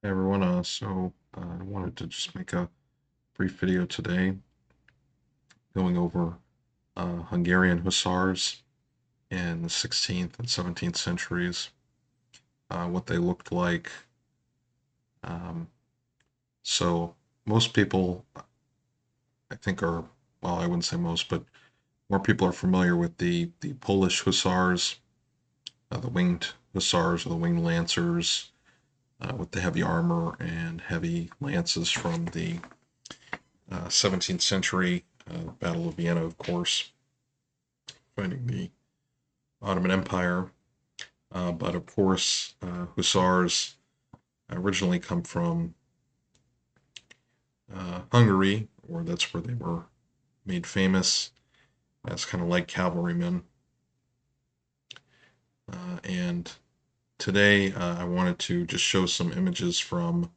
Hey everyone, I wanted to just make a brief video today going over Hungarian Hussars in the 16th and 17th centuries, what they looked like. Um, so most people, I think, well, I wouldn't say most, but more people are familiar with the Polish Hussars, the winged Hussars or the winged Lancers, with the heavy armor and heavy lances from the 17th century Battle of Vienna, of course, fighting the Ottoman Empire. But of course, Hussars originally come from Hungary, or that's where they were made famous as kind of light cavalrymen. And today I wanted to just show some images from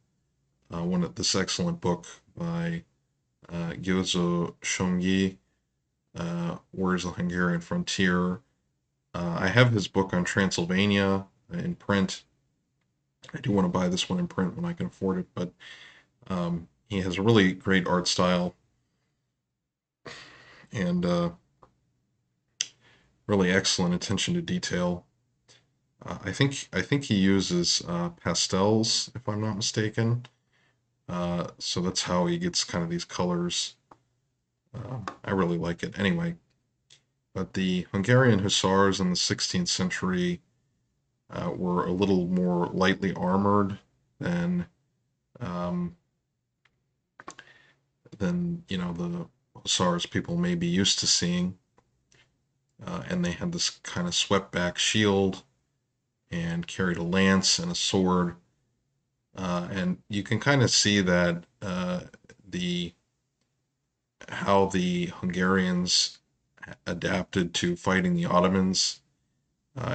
one of this excellent book by Gyozo Shongi, Where's the Hungarian Frontier? I have his book on Transylvania in print. I do want to buy this one in print when I can afford it, but he has a really great art style and really excellent attention to detail. I think he uses pastels, if I'm not mistaken. So that's how he gets kind of these colors. I really like it. Anyway, but the Hungarian Hussars in the 16th century were a little more lightly armored than um, the Hussars people may be used to seeing. And they had this kind of swept back shield and carried a lance and a sword. And you can kind of see that the how the Hungarians adapted to fighting the Ottomans.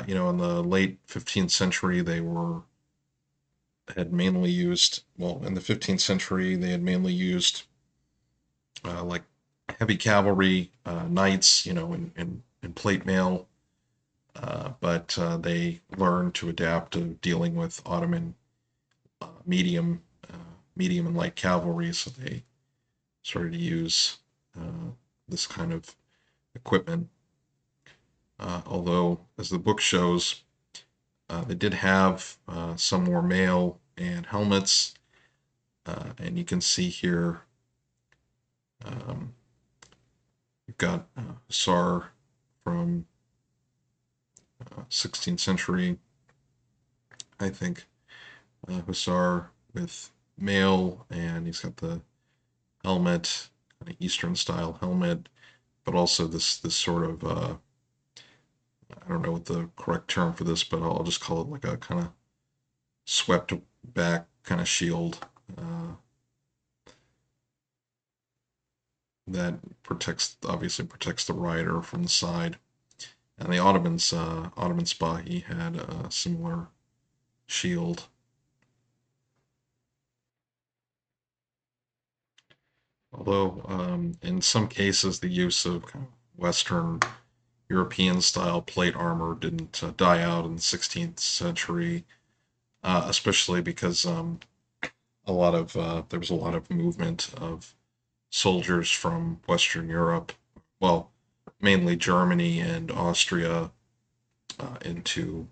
In the late 15th century, they were had mainly used, well, in the 15th century, they had mainly used like heavy cavalry, knights, in plate mail. But they learned to adapt to dealing with Ottoman medium, medium and light cavalry, so they started to use this kind of equipment. Although, as the book shows, they did have some more mail and helmets, and you can see here um, you've got Hussar from 16th century, I think, Hussar with mail, and he's got the helmet, kind of Eastern style helmet, but also this sort of I don't know what the correct term for this, but I'll just call it like a kind of swept back kind of shield uh, that obviously protects the rider from the side. And the Ottoman Spahi had a similar shield. Although in some cases the use of kind of Western European style plate armor didn't die out in the 16th century, especially because there was a lot of movement of soldiers from Western Europe, well, mainly Germany and Austria, into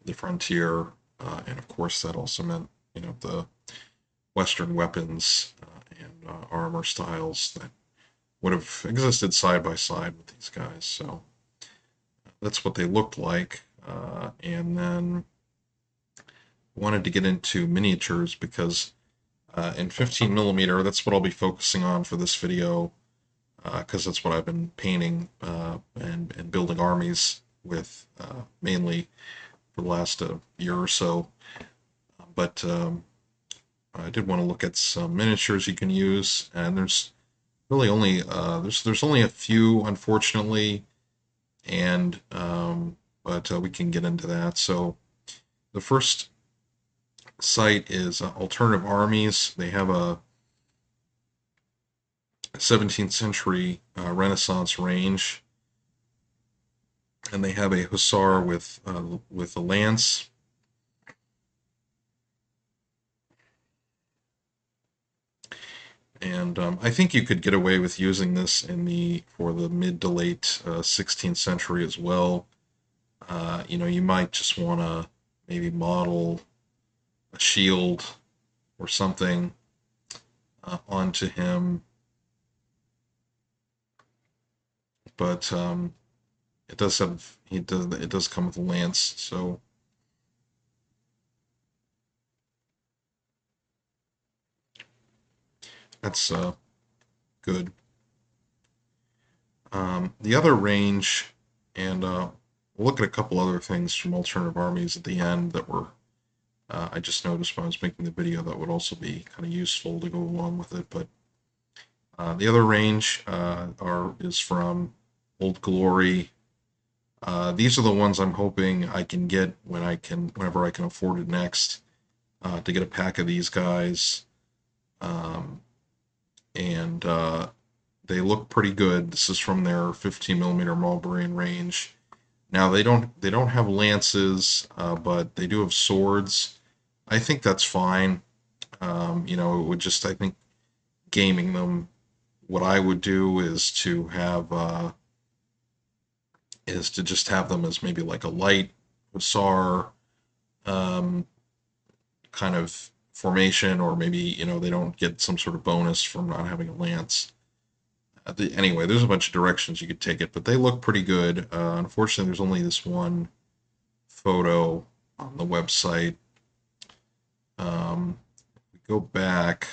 the frontier, and of course that also meant the Western weapons and armor styles that would have existed side by side with these guys. So that's what they looked like. And then wanted to get into miniatures because in 15 millimeter, that's what I'll be focusing on for this video because that's what I've been painting and building armies with mainly for the last year or so. But I did want to look at some miniatures you can use, and there's really only there's only a few, unfortunately, and but we can get into that. So the first site is Alternative Armies. They have a 17th century Renaissance range, and they have a hussar with a lance, And I think you could get away with using this in the for the mid to late 16th century as well. You might just want to maybe model a shield or something onto him, but it does come with a lance, so that's good. The other range, and we'll look at a couple other things from Alternative Armies at the end that were I just noticed when I was making the video that would also be kind of useful to go along with it. But the other range is from Old Glory. These are the ones I'm hoping I can get whenever I can afford it next, to get a pack of these guys. Um, and they look pretty good. This is from their 15 millimeter Mulberry range. Now they don't have lances, but they do have swords. I think that's fine. It would just, I think, gaming them. What I would do is to just have them as maybe like a light Hussar um, kind of formation, or maybe they don't get some sort of bonus from not having a lance. Anyway, there's a bunch of directions you could take it, but they look pretty good. Unfortunately, there's only this one photo on the website. We go back.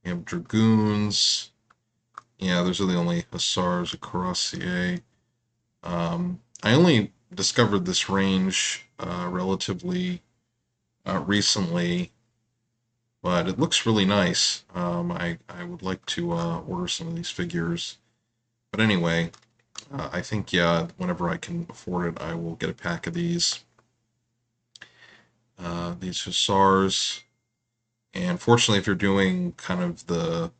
We have dragoons. Yeah, those are the only Hussars of Cuirassier. I only discovered this range relatively recently, but it looks really nice. I would like to order some of these figures. But anyway, I think, yeah, whenever I can afford it, I will get a pack of these. These Hussars. And fortunately, if you're doing kind of the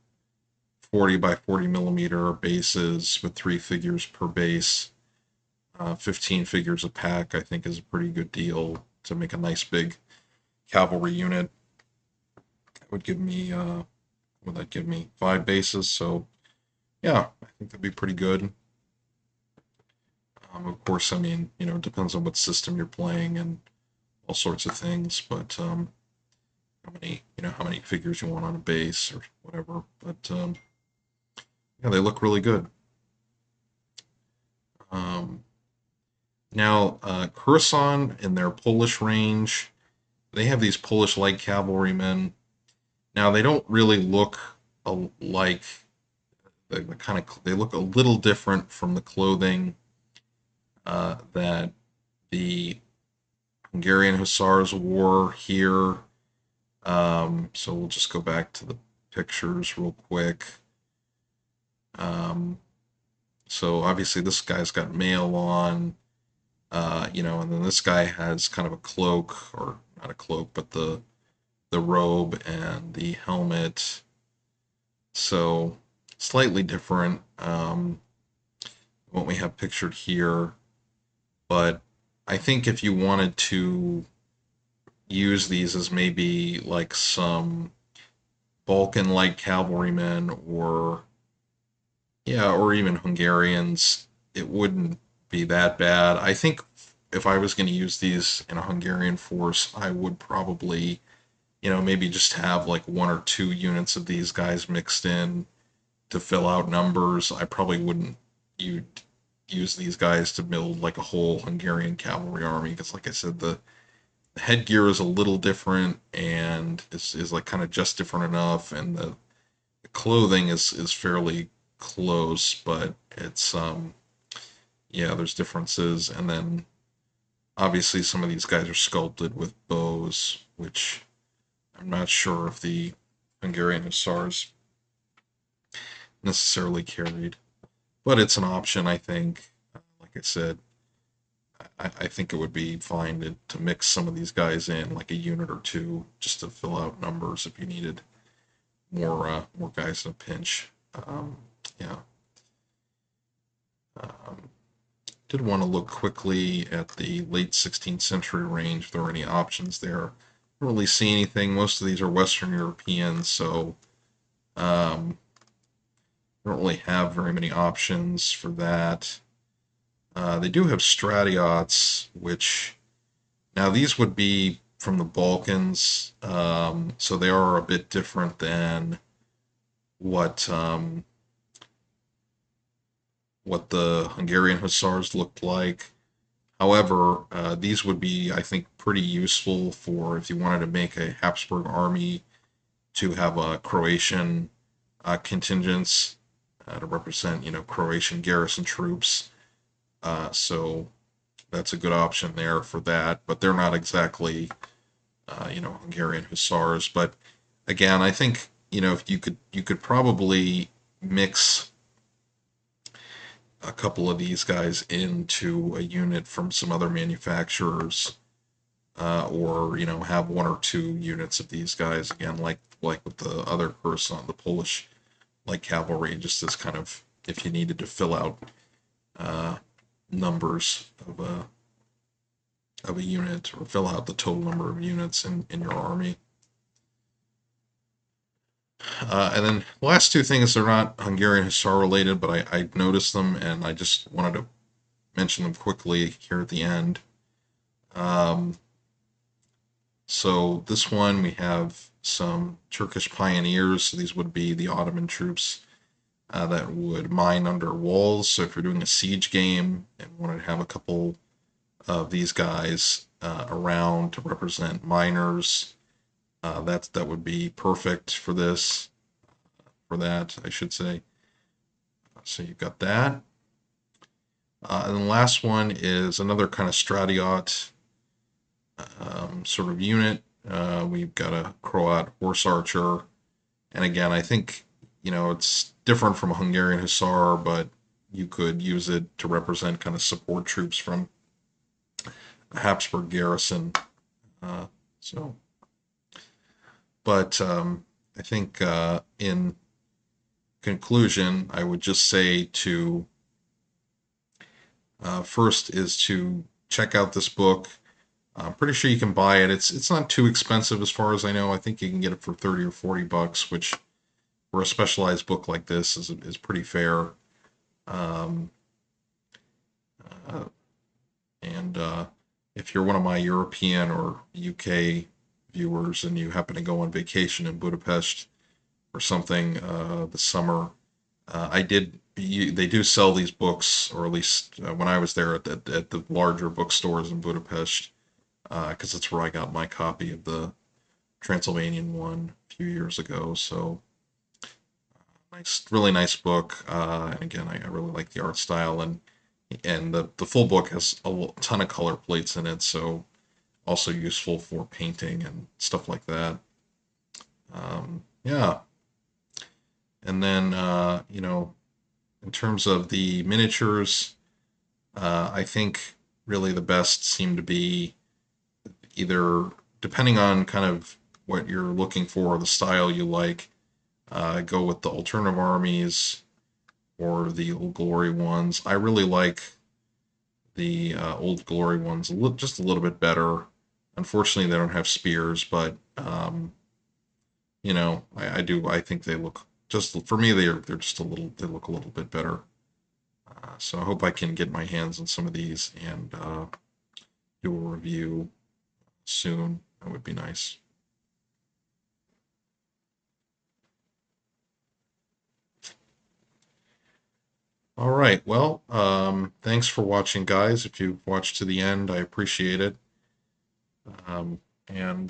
40 by 40 millimeter bases with 3 figures per base, 15 figures a pack, I think is a pretty good deal to make a nice big cavalry unit. It would give me, would that give me 5 bases? So yeah, I think that'd be pretty good. Of course, I mean, it depends on what system you're playing and all sorts of things, but how many figures you want on a base or whatever. But yeah, they look really good. Um, Now, Khurasan in their Polish range, they have these Polish light cavalrymen. Now, they don't really look like they look a little different from the clothing that the Hungarian Hussars wore here. So we'll just go back to the pictures real quick. Um, so obviously this guy's got mail on. And then this guy has kind of a cloak, or not a cloak, but the robe and the helmet. So slightly different what we have pictured here. But I think if you wanted to use these as maybe like some Balkan light cavalrymen, or yeah, or even Hungarians, it wouldn't be that bad. I think if I was going to use these in a Hungarian force, I would probably, maybe just have like 1 or 2 units of these guys mixed in to fill out numbers. I probably wouldn't you use these guys to build like a whole Hungarian cavalry army, because, like I said, the headgear is a little different, and is like kind of just different enough, and the clothing is fairly close, but it's yeah, there's differences. And then obviously some of these guys are sculpted with bows, which I'm not sure if the Hungarian Hussars necessarily carried, but it's an option, I think. Like I said, I think it would be fine to mix some of these guys in, like a unit or two, just to fill out numbers if you needed more guys in a pinch. Yeah. Um, did want to look quickly at the late 16th century range, if there are any options there. I don't really see anything. Most of these are Western European, so Um, don't really have very many options for that. They do have Stratiots, which now these would be from the Balkans, so they are a bit different than what what the Hungarian Hussars looked like. However, these would be, I think, pretty useful for if you wanted to make a Habsburg army to have a Croatian contingents to represent, Croatian garrison troops. So that's a good option there for that. But they're not exactly, Hungarian Hussars. But again, I think, if you could probably mix a couple of these guys into a unit from some other manufacturers, or have one or two units of these guys again, like with the other person, the Polish like cavalry, just as kind of if you needed to fill out uh, numbers of a unit or fill out the total number of units in your army. And then the last two things, they're not Hungarian Hussar related, but I noticed them and I just wanted to mention them quickly here at the end. Um, so this one we have some Turkish pioneers. So these would be the Ottoman troops that would mine under walls. So if you're doing a siege game and wanted to have a couple of these guys around to represent miners, that would be perfect for this. For that, I should say. So you've got that. And the last one is another kind of Stratiot sort of unit. We've got a Croat horse archer. And again, I think, it's different from a Hungarian Hussar, but you could use it to represent kind of support troops from a Habsburg garrison. Uh, so, but I think in conclusion, I would just say to first is to check out this book. I'm pretty sure you can buy it. It's not too expensive as far as I know. I think you can get it for 30 or 40 bucks, which for a specialized book like this is pretty fair. Um, uh, and if you're one of my European or UK viewers and you happen to go on vacation in Budapest or something this summer, they do sell these books, or at least when I was there at the larger bookstores in Budapest, because that's where I got my copy of the Transylvanian one a few years ago. So nice, really nice book. And again, I really like the art style, and the full book has a ton of color plates in it, so also useful for painting and stuff like that. Yeah, and then in terms of the miniatures, I think really the best seem to be either depending on kind of what you're looking for, the style you like, go with the Alternative Armies or the Old Glory ones. I really like the Old Glory ones just a little bit better. Unfortunately, they don't have spears, but I do. I think they look just for me. They're just a little. They look a little bit better. So I hope I can get my hands on some of these and do a review soon. That would be nice. All right. Well, thanks for watching, guys. If you've watched to the end, I appreciate it. And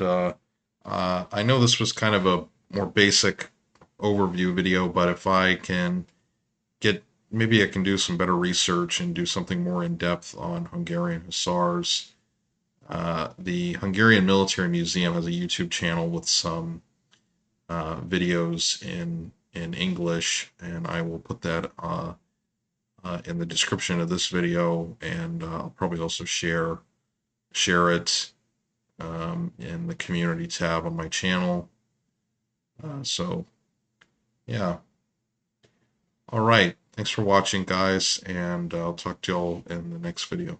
I know this was kind of a more basic overview video, but if I can maybe I can do some better research and do something more in depth on Hungarian Hussars. The Hungarian Military Museum has a YouTube channel with some videos in English, and I will put that in the description of this video, and I'll probably also share it in the community tab on my channel. So yeah, all right. Thanks for watching, guys, and I'll talk to y'all in the next video.